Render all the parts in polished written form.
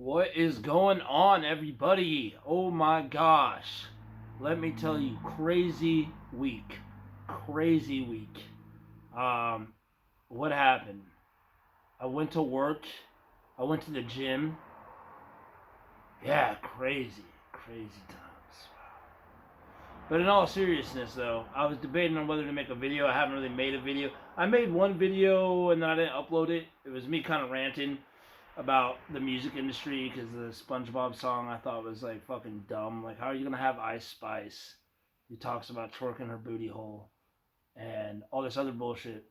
What is going on, everybody? Oh my gosh. Let me tell you, crazy week. Crazy week. Um, what happened? I went to work. I went to the gym. Yeah, crazy. Crazy times. But in all seriousness, though, I was debating on whether to make a video. I haven't really made a video. I made one video and then I didn't upload it. It was me kind of ranting about the music industry because the SpongeBob song I thought was like fucking dumb. Like, how are you gonna have Ice Spice who talks about twerking her booty hole and all this other bullshit?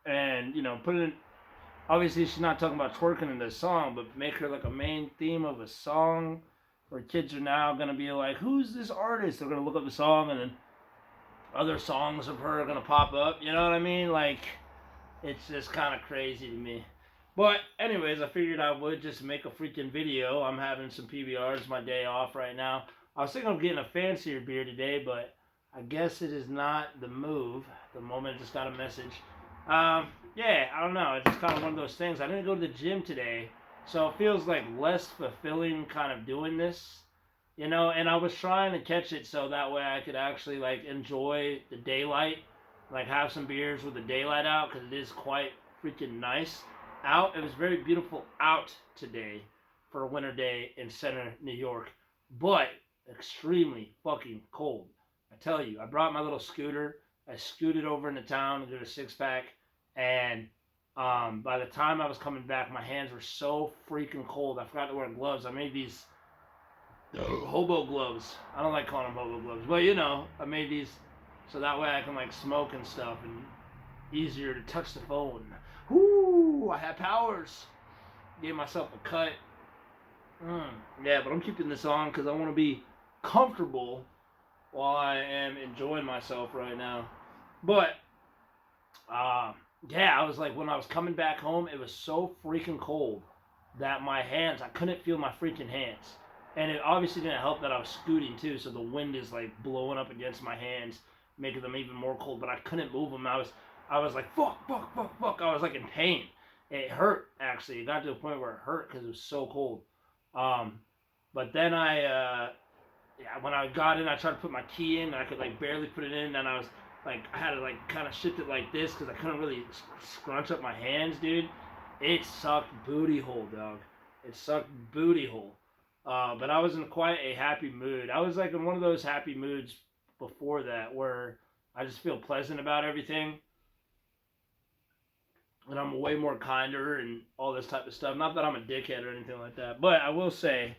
And put it in. Obviously, she's not talking about twerking in this song, but make her like a main theme of a song where kids are now gonna be like, "Who's this artist?" They're gonna look up the song, and then other songs of her are gonna pop up. You know what I mean? Like, it's just kind of crazy to me. But anyways, I figured I would just make a freaking video. I'm having some PBRs, my day off right now. I was thinking of getting a fancier beer today, but I guess it is not the move. The moment I just got a message. Yeah, I don't know. It's just kind of one of those things. I didn't go to the gym today, so it feels like less fulfilling kind of doing this. And I was trying to catch it so that way I could actually like enjoy the daylight, like have some beers with the daylight out because it is quite freaking nice out. It was very beautiful out today for a winter day in center New York, but extremely fucking cold. I tell you, I brought my little scooter. I scooted over into town to get a six pack, and by the time I was coming back, my hands were so freaking cold. I forgot to wear gloves. I made these hobo gloves. I don't like calling them hobo gloves, but I made these so that way I can like smoke and stuff and easier to touch the phone. Whoo! I have powers. Gave myself a cut. Yeah, but I'm keeping this on because I want to be comfortable while I am enjoying myself right now. But yeah, I was like when I was coming back home, it was so freaking cold that my hands, I couldn't feel my freaking hands. And it obviously didn't help that I was scooting too, so the wind is like blowing up against my hands, making them even more cold. But I couldn't move them. I was like, fuck, fuck, fuck, fuck. I was like in pain. It hurt actually. It got to a point where it hurt because it was so cold. Um, but then yeah, when I got in, I tried to put my key in, and I could like barely put it in. And I was like, I had to like kind of shift it like this because I couldn't really scrunch up my hands, dude. It sucked booty hole, dog. It sucked booty hole. But I was in quite a happy mood. I was like in one of those happy moods before that where I just feel pleasant about everything. And I'm way more kinder and all this type of stuff. Not that I'm a dickhead or anything like that. But I will say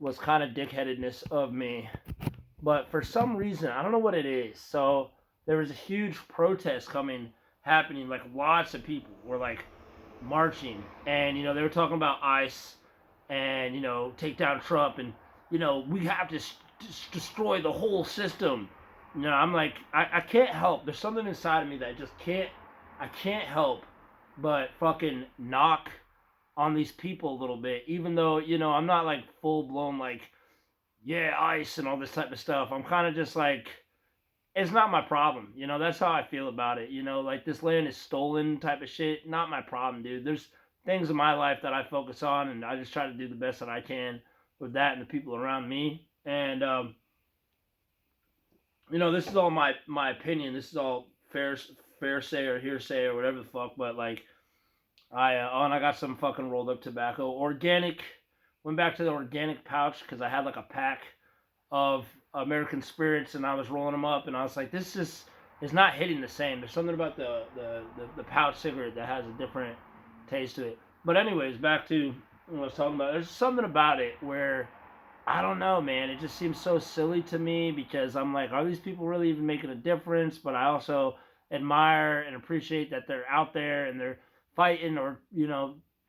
was kind of dickheadedness of me. But for some reason, I don't know what it is. So there was a huge protest happening. Like lots of people were like marching. And, they were talking about ICE and take down Trump and we have to destroy the whole system. I'm like I can't help. There's something inside of me that just I can't help but fucking knock on these people a little bit, even though I'm not like full blown like yeah ICE and all this type of stuff. I'm kind of just like it's not my problem. That's how I feel about it. Like this land is stolen type of shit. Not my problem, dude. There's things in my life that I focus on, and I just try to do the best that I can with that and the people around me. And this is all my opinion. This is all fair say or hearsay or whatever the fuck. But like, and I got some fucking rolled up tobacco, organic. Went back to the organic pouch because I had like a pack of American Spirits and I was rolling them up and I was like, this is not hitting the same. There's something about the pouch cigarette that has a different taste to it. But anyways, back to what I was talking about. There's something about it where I don't know, man. It just seems so silly to me because I'm like, are these people really even making a difference? But I also admire and appreciate that they're out there and they're fighting or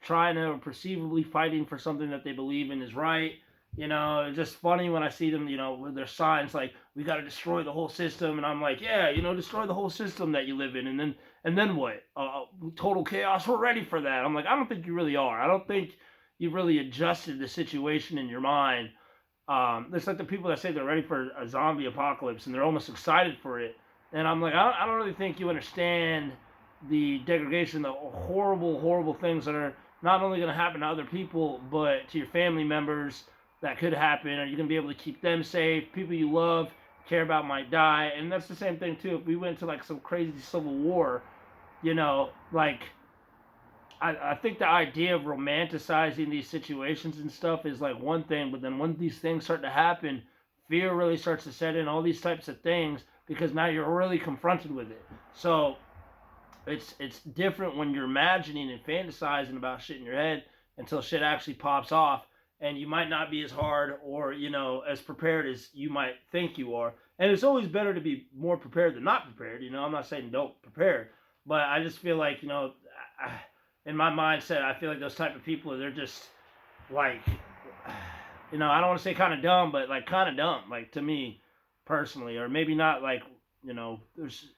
trying to or perceivably fighting for something that they believe in is right. It's just funny when I see them, with their signs like we got to destroy the whole system, and I'm like, yeah, destroy the whole system that you live in, and then what? Total chaos. We're ready for that. I'm like, I don't think you really are. I don't think you've really adjusted the situation in your mind. It's like the people that say they're ready for a zombie apocalypse and they're almost excited for it, and I'm like, I don't really think you understand the degradation, the horrible, horrible things that are not only going to happen to other people, but to your family members that could happen. Are you going to be able to keep them safe? People you love, care about might die. And that's the same thing, too. If we went to like some crazy civil war, like I think the idea of romanticizing these situations and stuff is like one thing, but then when these things start to happen, fear really starts to set in, all these types of things, because now you're really confronted with it. So it's different when you're imagining and fantasizing about shit in your head until shit actually pops off, and you might not be as hard or as prepared as you might think you are. And it's always better to be more prepared than not prepared. I'm not saying don't prepare, but I just feel like in my mindset, I feel like those type of people, they're just like, I don't want to say kind of dumb, but like kind of dumb, like to me personally, or maybe not like, there's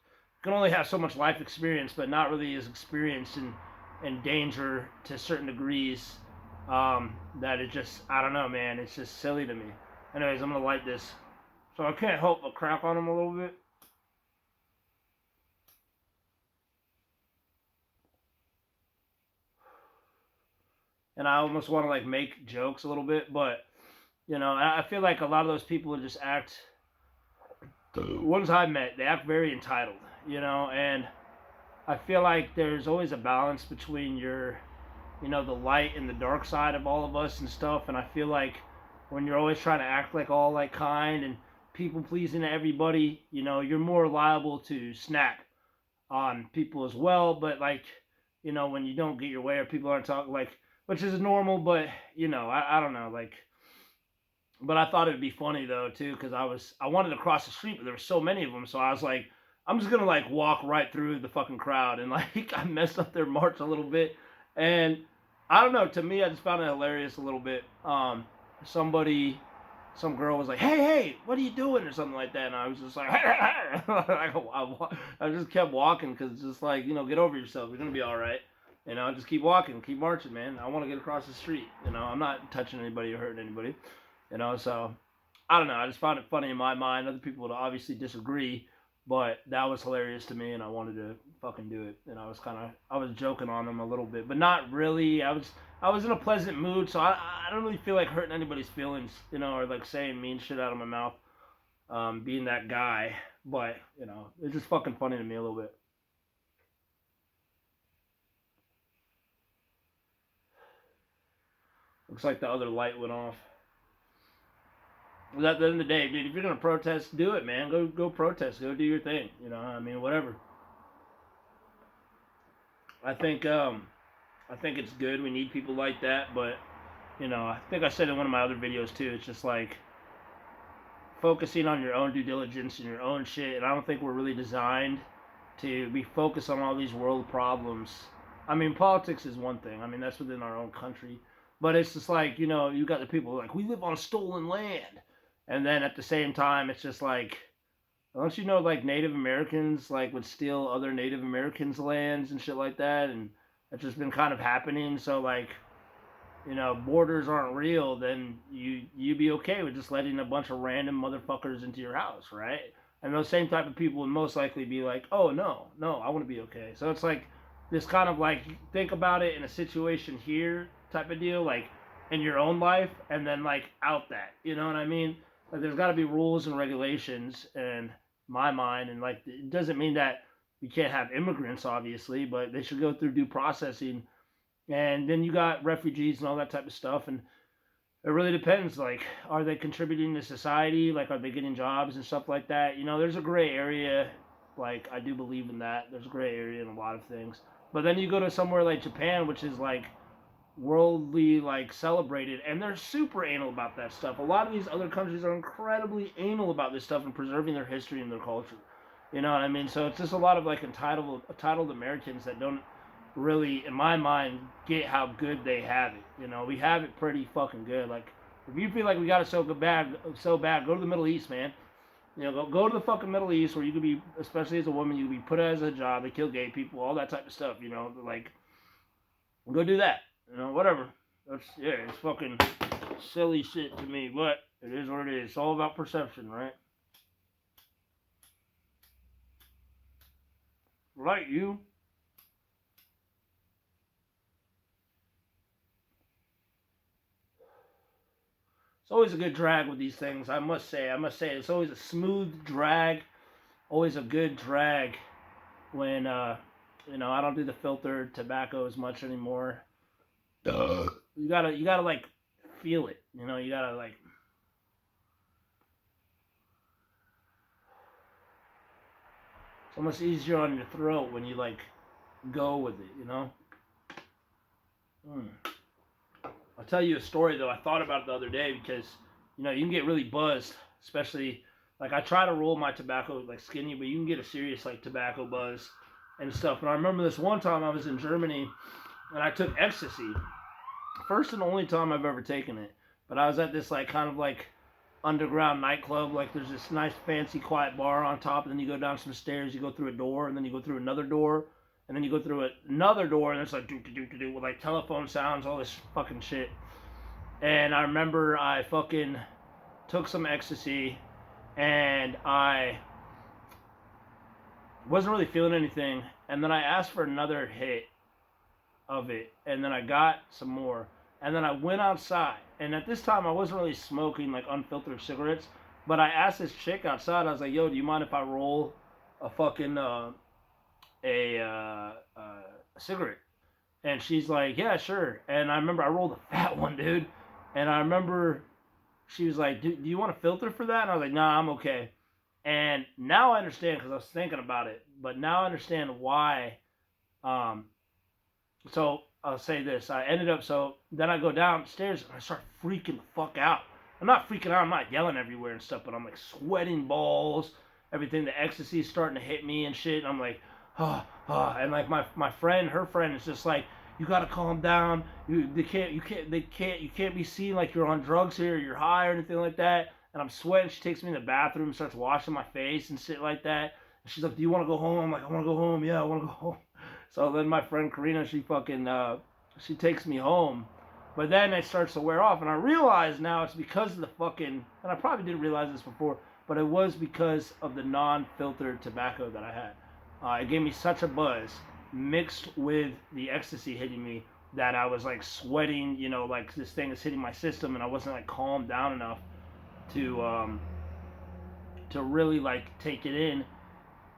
can only have so much life experience, but not really as experienced in danger to certain degrees. That it just, I don't know, man. It's just silly to me. Anyways, I'm gonna light this, so I can't help but crack on them a little bit. And I almost want to like make jokes a little bit, but I feel like a lot of those people just act. The ones I met, they act very entitled, and I feel like there's always a balance between the light and the dark side of all of us and stuff. And I feel like when you're always trying to act like all like kind and people pleasing to everybody, you're more liable to snap on people as well. But like, when you don't get your way or people aren't talking like, which is normal, but I don't know, like. But I thought it'd be funny though too, because I wanted to cross the street, but there were so many of them, so I was like, I'm just gonna like walk right through the fucking crowd, and like I messed up their march a little bit, and I don't know. To me, I just found it hilarious a little bit. Somebody, some girl was like, "Hey, what are you doing?" or something like that, and I was just like, I just kept walking because it's just like get over yourself. You're gonna be all right. Just keep walking, keep marching, man. I want to get across the street. I'm not touching anybody or hurting anybody. So I don't know. I just found it funny in my mind. Other people would obviously disagree, but that was hilarious to me, and I wanted to fucking do it. And I was joking on them a little bit, but not really. I was in a pleasant mood, so I don't really feel like hurting anybody's feelings, or like saying mean shit out of my mouth, being that guy. But it's just fucking funny to me a little bit. Looks like the other light went off. But at the end of the day, dude, if you're gonna protest, do it, man. Go protest. Go do your thing. I mean, whatever. I think I think it's good. We need people like that, but I think I said in one of my other videos too. It's just like focusing on your own due diligence and your own shit. And I don't think we're really designed to be focused on all these world problems. I mean, politics is one thing. I mean, that's within our own country. But it's just like, you got the people like, we live on stolen land. And then at the same time, it's just like, don't you know, like, Native Americans, like, would steal other Native Americans' lands and shit like that? And that's just been kind of happening. So, like, borders aren't real, then you be okay with just letting a bunch of random motherfuckers into your house, right? And those same type of people would most likely be like, oh no, I want to be okay. So it's like this kind of like think about it in a situation here type of deal, like in your own life, and then like out that, you know what I mean? Like there's got to be rules and regulations, in my mind, and like it doesn't mean that you can't have immigrants, obviously, but they should go through due processing, and then you got refugees and all that type of stuff. And it really depends. Like, are they contributing to society? Like, are they getting jobs and stuff like that? There's a gray area. Like, I do believe in that. There's a gray area in a lot of things. But then you go to somewhere like Japan, which is like worldly, like celebrated, and they're super anal about that stuff. A lot of these other countries are incredibly anal about this stuff and preserving their history and their culture. You know what I mean? So it's just a lot of like entitled Americans that don't really, in my mind, get how good they have it. We have it pretty fucking good. Like, if you feel like we got it so bad, go to the Middle East, man. Go to the fucking Middle East where you could be, especially as a woman, you could be put as a job. They kill gay people, all that type of stuff. Like, go do that. Whatever. It's fucking silly shit to me, but it is what it is. It's all about perception, right? Right, you. It's always a good drag with these things. I must say. It's always a smooth drag. Always a good drag when I don't do the filtered tobacco as much anymore. You gotta like feel it. You gotta like. It's almost easier on your throat when you like go with it. Mm. I'll tell you a story though. I thought about it the other day because you can get really buzzed, especially like I try to roll my tobacco like skinny, but you can get a serious like tobacco buzz and stuff. And I remember this one time I was in Germany and I took ecstasy. First and only time I've ever taken it. But I was at this like kind of like underground nightclub. Like there's this nice fancy quiet bar on top, and then you go down some stairs, you go through a door, and then you go through another door, and then you go through another door, and it's like do do do do with like telephone sounds, all this fucking shit. And I remember I fucking took some ecstasy, and I wasn't really feeling anything. And then I asked for another hit of it, and then I got some more. And then I went outside, and at this time I wasn't really smoking like unfiltered cigarettes, but I asked this chick outside. I was like, "Yo, do you mind if I roll a fucking cigarette?" And she's like, "Yeah, sure." And I remember I rolled a fat one, dude. And I remember she was like, do you want a filter for that? And I was like, "Nah, I'm okay." And now I understand because I was thinking about it, but now I understand why. Um, so I'll say this: I ended up then I go downstairs and I start freaking the fuck out. I'm not freaking out. I'm not yelling everywhere and stuff, but I'm like sweating balls. Everything, the ecstasy is starting to hit me and shit. And I'm like, and like my friend, her friend is just like, "You gotta calm down. You can't be seen like you're on drugs here, or you're high or anything like that." And I'm sweating. She takes me in the bathroom, and starts washing my face and shit like that. And she's like, "Do you want to go home?" I'm like, "I want to go home. Yeah, I want to go home." So then my friend Karina, she takes me home. But then it starts to wear off, and I realize now it's because of the fucking, and I probably didn't realize this before, but it was because of the non-filtered tobacco that I had. It gave me such a buzz, mixed with the ecstasy hitting me, that I was like sweating, like this thing is hitting my system, and I wasn't like calmed down enough to really like take it in.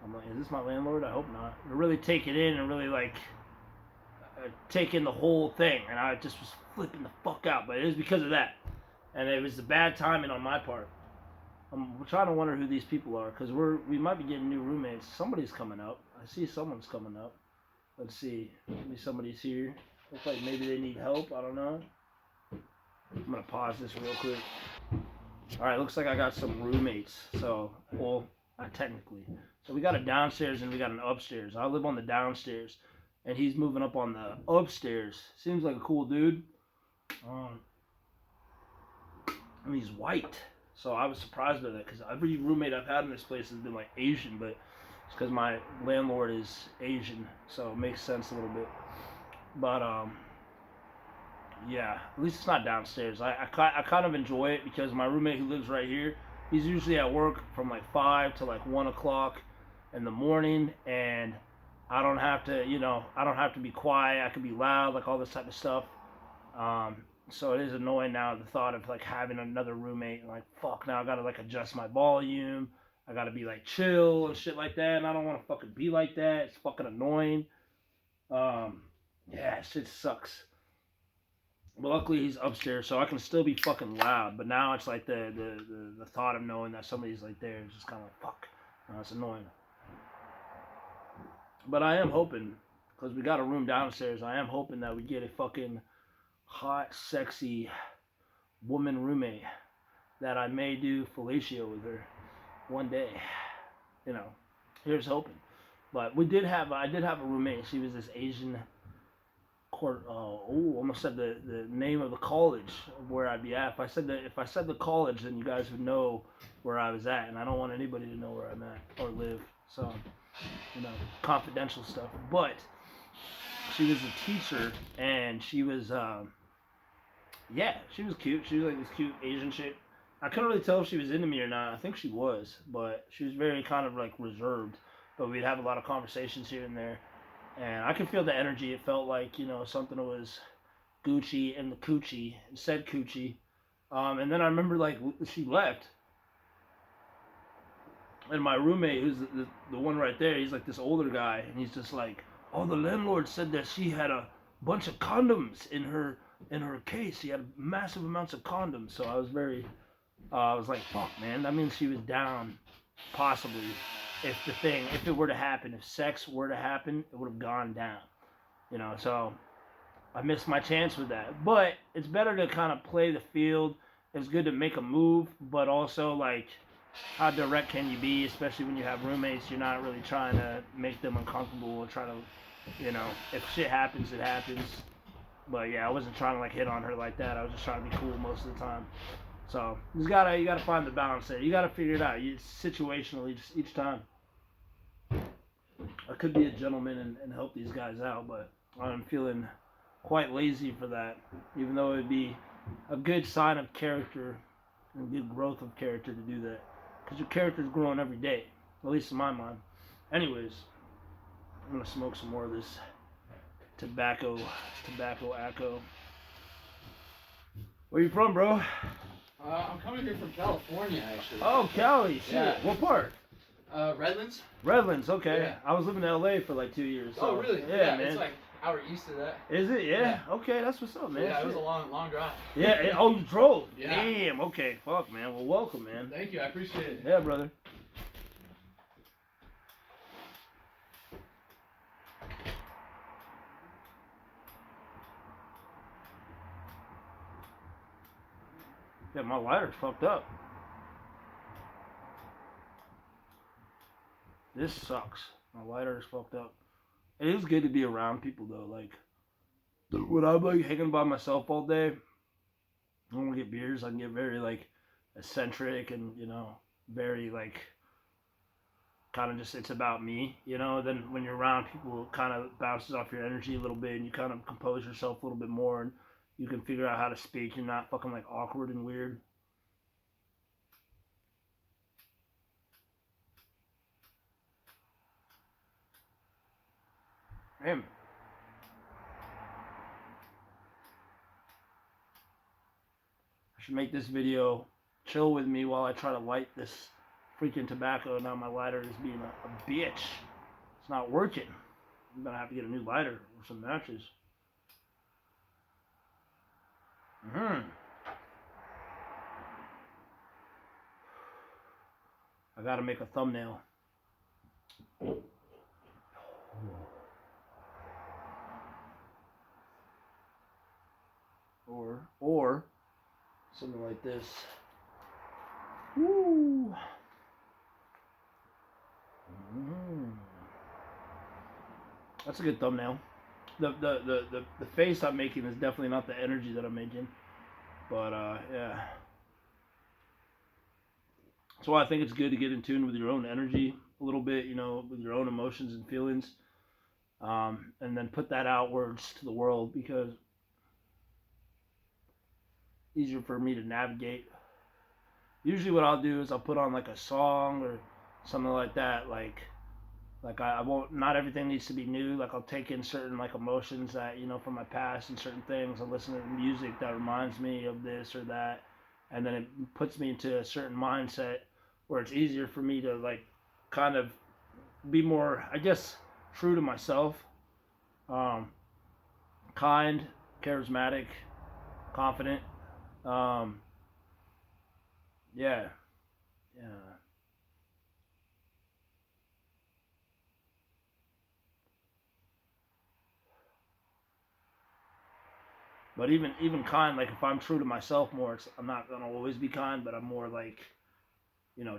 I'm like, is this my landlord? I hope not. To really take it in and really like take in the whole thing, and I just was flipping the fuck out. But it was because of that, and it was the bad timing on my part. I'm trying to wonder who these people are because we might be getting new roommates. Somebody's coming up. I see someone's coming up. Let's see. Maybe somebody's here. Looks like maybe they need help. I don't know. I'm gonna pause this real quick. All right, looks like I got some roommates. So, well, not technically. So we got a downstairs and we got an upstairs. I live on the downstairs, and he's moving up on the upstairs. Seems like a cool dude. And he's white, so I was surprised by that because every roommate I've had in this place has been like Asian, but it's because my landlord is Asian, so it makes sense a little bit. But yeah, at least it's not downstairs. I kind of enjoy it because my roommate who lives right here, he's usually at work from like 5 to like 1 o'clock in the morning, and I don't have to, I don't have to be quiet. I can be loud, like all this type of stuff. So it is annoying now, the thought of like having another roommate and like fuck, now I gotta like adjust my volume. I gotta be like chill and shit like that, and I don't want to fucking be like that. It's fucking annoying. Yeah, shit sucks. But luckily he's upstairs, so I can still be fucking loud. But now it's like the thought of knowing that somebody's like there is just kind of like fuck. It's annoying. But I am hoping, because we got a room downstairs, I am hoping that we get a fucking hot, sexy woman roommate that I may do fellatio with her one day. Here's hoping. But I did have a roommate. She was this Asian almost said the name of the college of where I'd be at. If I said the college, then you guys would know where I was at, and I don't want anybody to know where I'm at or live. So, confidential stuff. But she was a teacher, and she was she was cute. She was like this cute Asian chick. I couldn't really tell if she was into me or not. I think she was, but she was very kind of like reserved. But we'd have a lot of conversations here and there, and I could feel the energy. It felt like something was Gucci in the coochie. It said coochie, And then I remember like she left, and my roommate, who's the one right there, he's like this older guy, and he's just like, "Oh, the landlord said that she had a bunch of condoms in her case. She had massive amounts of condoms." So I was like, "Fuck, man, that means she was down, possibly, if it were to happen, if sex were to happen, it would have gone down, you know." So I missed my chance with that, but it's better to kind of play the field. It's good to make a move, but also like how direct can you be, especially when you have roommates? You're not really trying to make them uncomfortable or try to, if shit happens, it happens. But yeah, I wasn't trying to like hit on her like that. I was just trying to be cool most of the time. So you gotta find the balance there. You gotta figure it out. Situationally, just each time. I could be a gentleman and help these guys out, but I'm feeling quite lazy for that. Even though it would be a good sign of character and good growth of character to do that, because your character's growing every day, at least in my mind. Anyways, I'm gonna smoke some more of this tobacco acco. Where you from, bro? I'm coming here from California, actually. Oh, Cali, shit. Yeah. What part? Redlands. Redlands, okay. Yeah. I was living in LA for like 2 years. So. Oh, really? Yeah, man. It's like an hour east of that. Is it? Yeah. Okay, that's what's up, man. Yeah, it was a long drive. Yeah. Oh, you drove? Yeah. Damn. Okay. Fuck, man. Well, welcome, man. Thank you. I appreciate it. Yeah, brother. Yeah, my lighter's fucked up. This sucks. My lighter is fucked up. It is good to be around people though. Like when I'm like hanging by myself all day, I want to get beers. I can get very like eccentric and very like kind of just it's about me. Then when you're around people, it kind of bounces off your energy a little bit, and you kind of compose yourself a little bit more, and you can figure out how to speak. You're not fucking like awkward and weird. Damn. I should make this video chill with me while I try to light this freaking tobacco. Now my lighter is being a bitch. It's not working. I'm gonna have to get a new lighter or some matches. I gotta make a thumbnail. Or something like this. Woo. That's a good thumbnail. The face I'm making is definitely not the energy that I'm making. But yeah. That's why I think it's good to get in tune with your own energy a little bit, with your own emotions and feelings. And then put that outwards to the world, because it's easier for me to navigate. Usually what I'll do is I'll put on like a song or something like that, like I won't, not everything needs to be new. Like I'll take in certain like emotions that, from my past and certain things. I'll listen to music that reminds me of this or that. And then it puts me into a certain mindset where it's easier for me to like kind of be more, I guess, true to myself. Kind, charismatic, confident. Yeah. But even kind, like if I'm true to myself more, I'm not gonna always be kind, but I'm more like,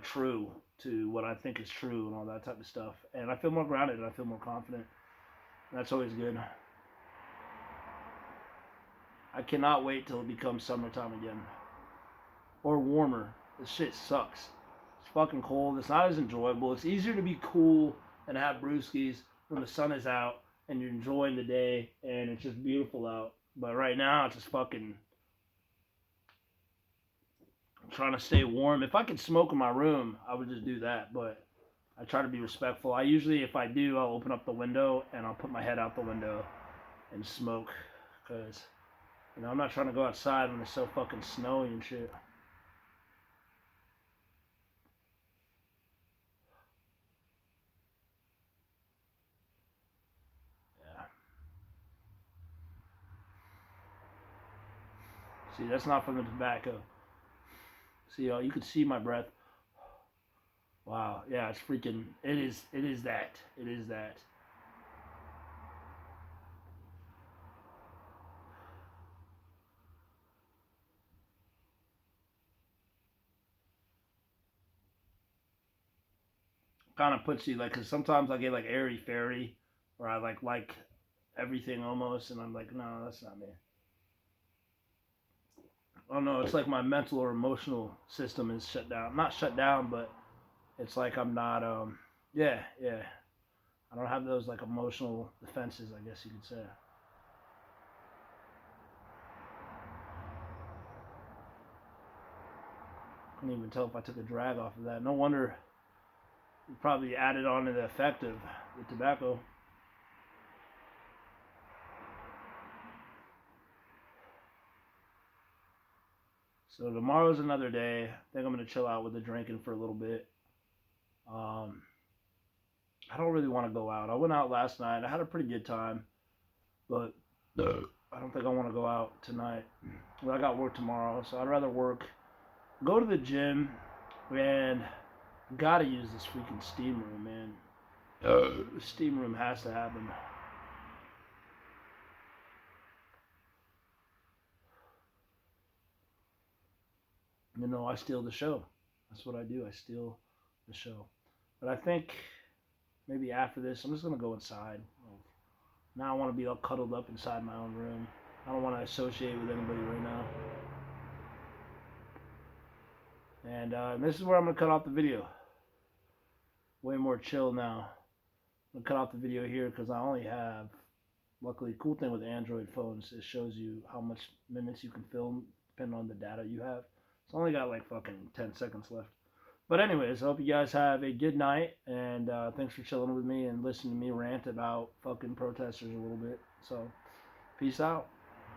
true to what I think is true and all that type of stuff. And I feel more grounded and I feel more confident. And that's always good. I cannot wait till it becomes summertime again. Or warmer. This shit sucks. It's fucking cold. It's not as enjoyable. It's easier to be cool and have brewskis when the sun is out and you're enjoying the day and it's just beautiful out. But right now, it's just fucking trying to stay warm. If I could smoke in my room, I would just do that. But I try to be respectful. I usually, if I do, I'll open up the window and I'll put my head out the window and smoke. Because You know, I'm not trying to go outside when it's so fucking snowy and shit. Yeah. See, that's not from the tobacco. See, you can see my breath. Wow. Yeah, it's freaking. It is. It is that. It is that. Kind of puts you like, cause sometimes I get like airy fairy, or I like everything almost, and I'm like, no, that's not me. Oh no, it's like my mental or emotional system is shut down. Not shut down, but it's like I'm not. Yeah, yeah. I don't have those like emotional defenses, I guess you could say. Couldn't even tell if I took a drag off of that. No wonder you probably added on to the effect of the tobacco. So tomorrow's another day. I think I'm gonna chill out with the drinking for a little bit. Um, I don't really want to go out. I went out last night. I had a pretty good time, but I don't think I want to go out tonight. Well, I got work tomorrow, so I'd rather work. Go to the gym, and gotta use this freaking steam room, man. The steam room has to happen. You know, I steal the show. That's what I do. I steal the show. But I think maybe after this, I'm just gonna go inside. Now I want to be all cuddled up inside my own room. I don't want to associate with anybody right now. And this is where I'm gonna cut off the video. Way more chill now. I'm gonna cut off the video here because I only have. Luckily, cool thing with Android phones, it shows you how much minutes you can film depending on the data you have. It's only got like fucking 10 seconds left. But anyways, I hope you guys have a good night, and thanks for chilling with me and listening to me rant about fucking protesters a little bit. So, peace out.